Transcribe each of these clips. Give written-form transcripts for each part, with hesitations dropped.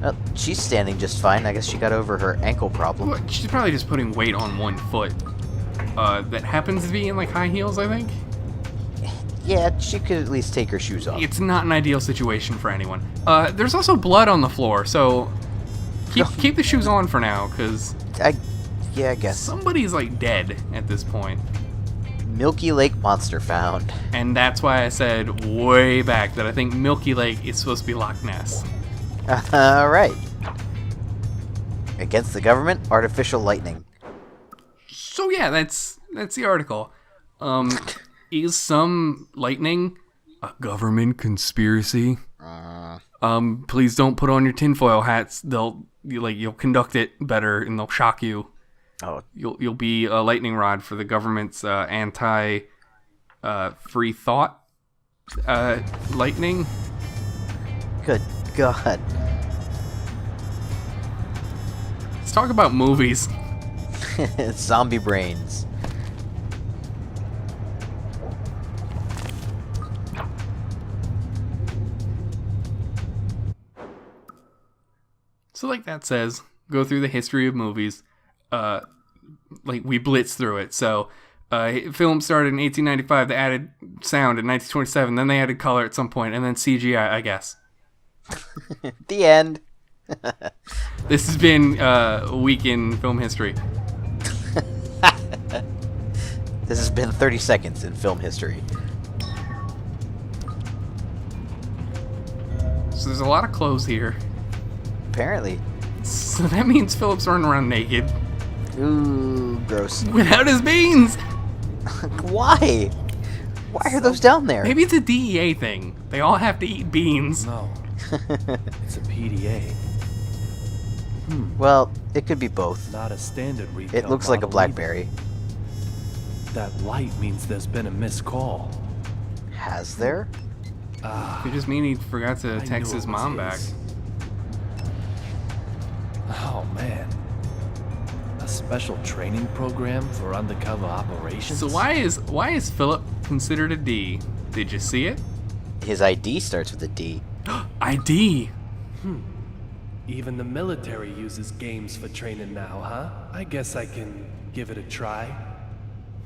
Well, she's standing just fine. I guess she got over her ankle problem. Well, she's probably just putting weight on one foot. That happens to be in, like, high heels, I think. Yeah, she could at least take her shoes off. It's not an ideal situation for anyone. There's also blood on the floor, so keep the shoes on for now, because I guess. somebody's, like, dead at this point. Milky Lake monster found. And that's why I said way back that I think Milky Lake is supposed to be Loch Ness. Alright. Against the government, artificial lightning. So yeah, that's the article. Is some lightning a government conspiracy? Please don't put on your tinfoil hats. You'll conduct it better and they'll shock you. Oh, You'll be a lightning rod for the government's anti free thought lightning. good God. Let's talk about movies. Zombie brains. So like that says, go through the history of movies. Like we blitz through it. So film started in 1895. They added sound in 1927. Then they added color at some point, and then CGI, I guess. The end. This has been a week in film history. This has been 30 seconds in film history. So there's a lot of clothes here. Apparently. So that means Philip's running around naked. Ooh, gross. Without his beans! Why? Why are those down there? Maybe it's a DEA thing. They all have to eat beans. No, it's a PDA. Well, it could be both. Not a standard retail. It looks like a model BlackBerry. either. That light means there's been a missed call. Has there? Could just mean he forgot to I text knew his it was mom back. his. Oh man. A special training program for undercover operations? So why is Philip considered a D? Did you see it? His ID starts with a D. ID. Even the military uses games for training now, huh? I guess I can give it a try.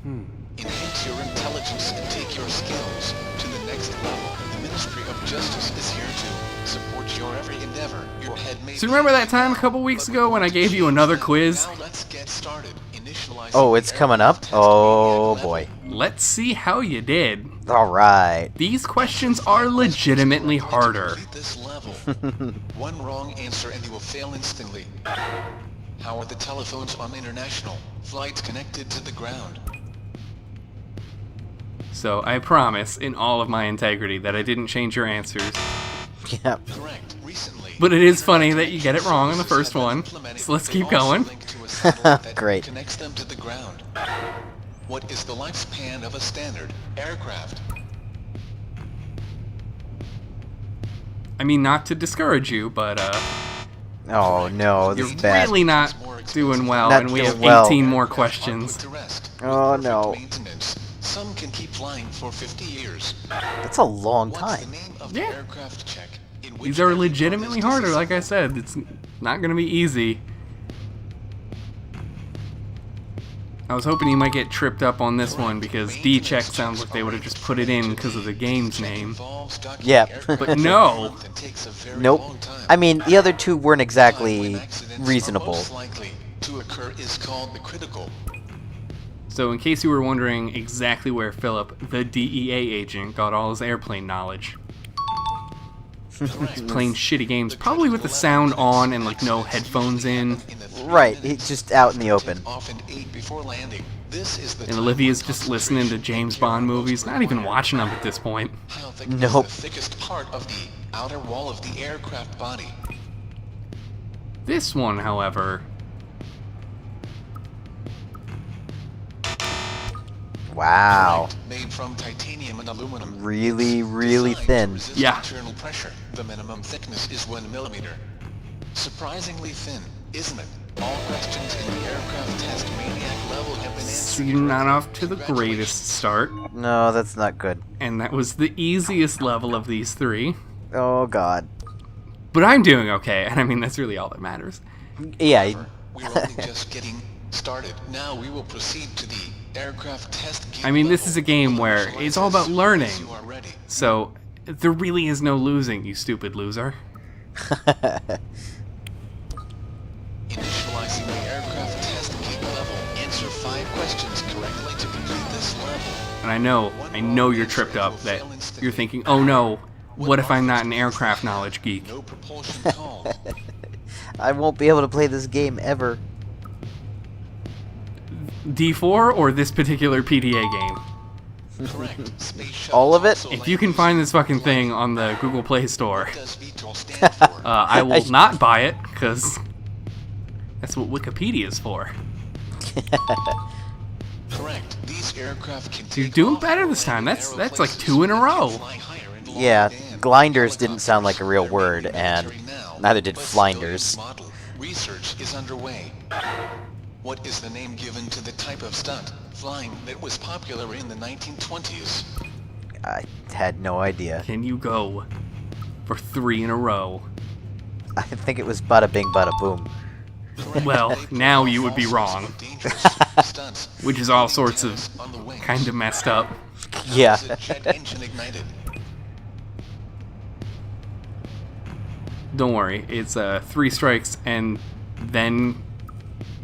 Enhance your intelligence and take your skills to the next level. The Ministry of Justice is here to support your every endeavor. Your head may So remember that time a couple weeks ago when I gave you another quiz? Now let's get started. Initializing Oh, it's the coming up? aircraft Oh, test boy. Let's see how you did. Alright. These questions are legitimately harder. Complete this level. One wrong answer and you will fail instantly. How are the telephones on international flights connected to the ground? So I promise, in all of my integrity, that I didn't change your answers. Yep. Correct. Recently. But it is funny that you get it wrong on the first one. So let's keep going. Great. Connects them to the ground. What is the lifespan of a standard aircraft? I mean, not to discourage you, but Oh no, this you're is bad. really not doing well, Not and we doing have well. 18 more Aircraft are questions. put to rest. Oh, Perfect no. Maintenance. Some can keep flying for 50 years. That's a long What's the time. name of Yeah. the aircraft check? In which These are every legitimately part is harder, like I disassembled? said. It's not going to be easy. I was hoping you might get tripped up on this one because D-check sounds like they would have just put it in because of the game's name. Yeah. But no. Nope. I mean, the other two weren't exactly Reasonable. reasonable. Most likely to occur is called the critical. So in case you were wondering exactly where Philip, the DEA agent, got all his airplane knowledge. He's playing shitty games, probably with the sound on and like no headphones in. Right, he's just out in the open. Often ate before landing. This is the And Olivia's just listening to James Bond movies, not even watching them at this point. How thick Nope. is the thickest part of the outer wall of the aircraft body? This one, however, Wow. Made from titanium and aluminum. Really, really Designed to thin. resist Yeah. internal pressure. The minimum thickness is 1 millimeter. Surprisingly thin, isn't it? All questions in the aircraft test maniac level have been so answered. you're not off to the greatest start. No, that's not good. And that was the easiest level of these three. Oh god. But I'm doing okay, and I mean, that's really all that matters. Yeah. We're only just getting started. Now we will proceed to the aircraft test gate I mean, this level. is a game where it's all about learning. You are ready. So, there really is no losing, you stupid loser. Initializing the aircraft test gate level. Answer 5 questions correctly to complete this level. And I know you're tripped up that you're thinking, oh no, what if I'm not an aircraft knowledge geek? No propulsion called. I won't be able to play this game ever. D4 or this particular PDA game? Correct. Space shuttles All of it? also If you can land find this fucking thing on the Google Play Store, What does VTOL stand for? I will not buy it, because that's what Wikipedia's for. Correct. These aircraft can You're take doing off better or this time. land in That's narrow like places 2 in a and row. fly higher in long Yeah, band. glinders didn't sound like a real They're word, very and military now, neither did but still flinders. use model. Research is underway. What is the name given to the type of stunt flying that was popular in the 1920s? I had no idea. Can you go for 3 in a row? I think it was bada bing, bada boom. Correct. Well, They now perform you would be all sorts wrong. of dangerous stunts, Which is all including sorts of tennis on the wings. kind of messed up. Yeah. Is a jet engine ignited? Don't worry, it's 3 strikes and then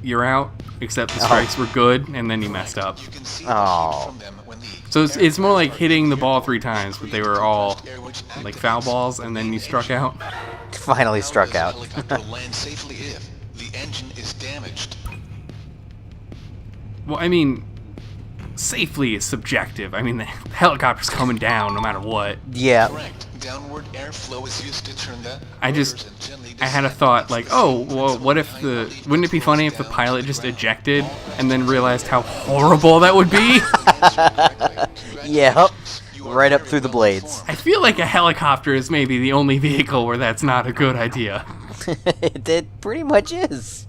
you're out. Except the strikes were good and then you messed up. You can see Oh. the heat from them when the So it's more like aircraft hitting the are ball geared 3 times, but they were to all compressed air which like foul activates balls and the then you main struck engine. out. Finally How struck does a out. helicopter land safely if the engine is damaged? Well, I mean, safely is subjective. I mean, the helicopter's coming down no matter what. Yeah. Correct. Downward airflow is used to turn the rotors and gently I had a descend. thought It's like, the oh, same well, principle what if behind the, lead wouldn't it be controls funny if the down to pilot the just ground. ejected All and then passengers realized how answered horrible that would be? correctly. Yep. Congratulations. You are Right up very through the well blades. informed. I feel like a helicopter is maybe the only vehicle where that's not a good idea. It pretty much is.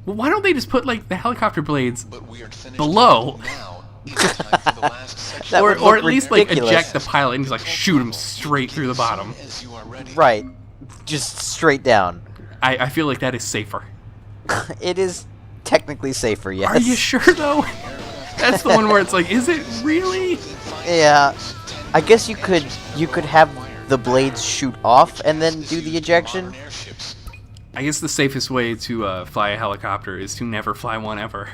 Well, why don't they just put like the helicopter blades But we are finished below? now. It's time for the last section. That or would or look at least like ridiculous. eject the pilot and just like shoot him straight through the bottom. As you are ready. Right. Just straight down. I feel like that is safer. It is technically safer, yes. Are you sure though? That's the one where it's like, is it really? Yeah. I guess you could have the blades shoot off and then do the ejection. I guess the safest way to fly a helicopter is to never fly one ever.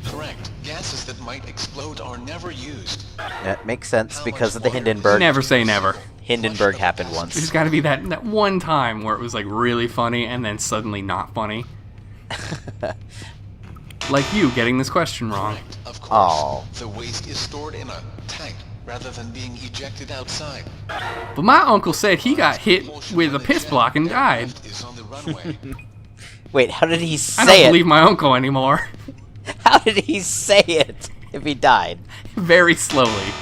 Correct. Gases that might explode are never used. That makes sense because of the Hindenburg. Never say never. Hindenburg happened There's once. got to be that one time where it was like really funny and then suddenly not funny. Like you getting this question wrong. Correct. Of course. Oh. The waste is stored in a tank rather than being ejected outside. But my uncle said he got hit with a piss block and died. Aircraft is on the runway. Wait, how did he I say don't it? believe my uncle anymore. How did he say it if he died? Very slowly.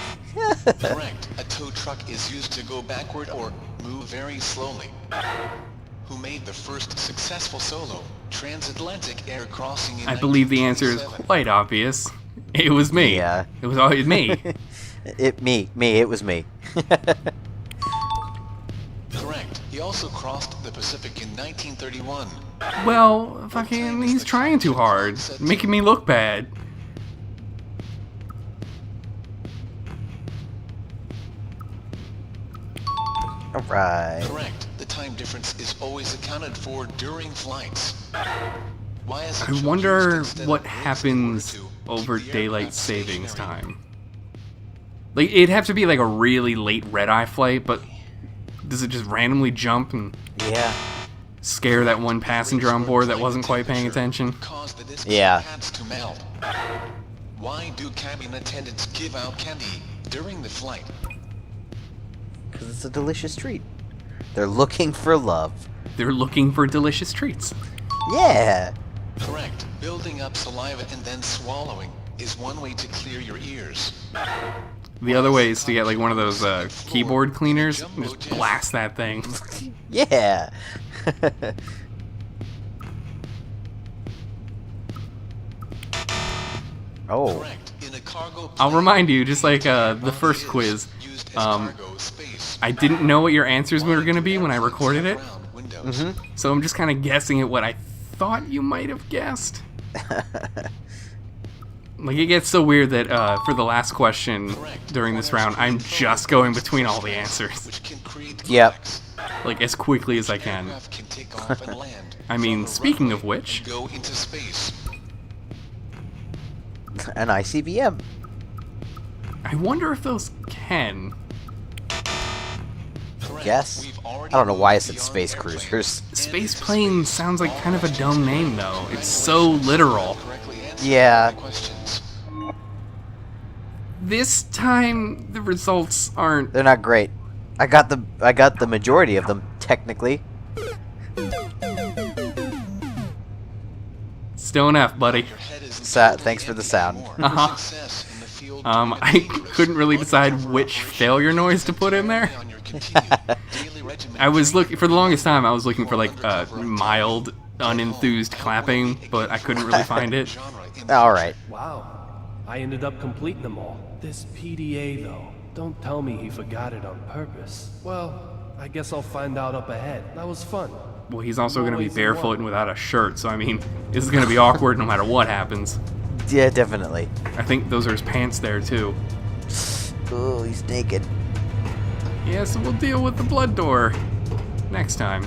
Correct. A tow truck is used to go backward or move very slowly. Who made the first successful solo transatlantic air crossing in I believe the answer is 1947? quite obvious. It was me. Yeah. It was always me. It was me. Correct. He also crossed the Pacific in 1931. Well, fucking, he's trying too hard, making me look bad. Alright. Correct. The time difference is always accounted for during flights. Why is it I used wonder instead what of words happens in order to over keep the daylight aircraft savings stationary? time. Like, it'd have to be like a really late red-eye flight, but does it just randomly jump and Yeah. scare that one passenger on board that wasn't quite paying attention? Cause the discs Yeah. and pads to melt. Why do cabin attendants give out candy during the flight? Because it's a delicious treat. They're looking for love. They're looking for delicious treats. Yeah. Correct. Building up saliva and then swallowing is one way to clear your ears. The other way is to get like one of those keyboard cleaners and just blast that thing. Yeah. Oh. Correct. In a I'll remind you, just like the first quiz, I didn't know what your answers were going to be when I recorded it. So I'm just kind of guessing at what I thought you might have guessed. Like, it gets so weird that for the last question during this round, I'm just going between all the answers. Yep. Like, as quickly as I can. I mean, speaking of which... An ICBM. I wonder if those can. Yes. I don't know why I said space cruisers. Space plane sounds like kind of a dumb name, though. It's so literal. Yeah. This time, the results aren't... They're not great. I got the majority of them, technically. Still an F, buddy. Thanks for the sound. I couldn't really decide which failure noise to put in there. I was looking for the longest time. I was looking for like mild, unenthused clapping, but I couldn't really find it. All right. Wow, I ended up completing them all. This PDA though, don't tell me he forgot it on purpose. Well, I guess I'll find out up ahead. That was fun. Well, he's also going to be barefoot and without a shirt, so I mean, this is going to be awkward no matter what happens. Yeah, definitely. I think those are his pants there, too. Oh, he's naked. Yeah, so we'll deal with the blood door next time.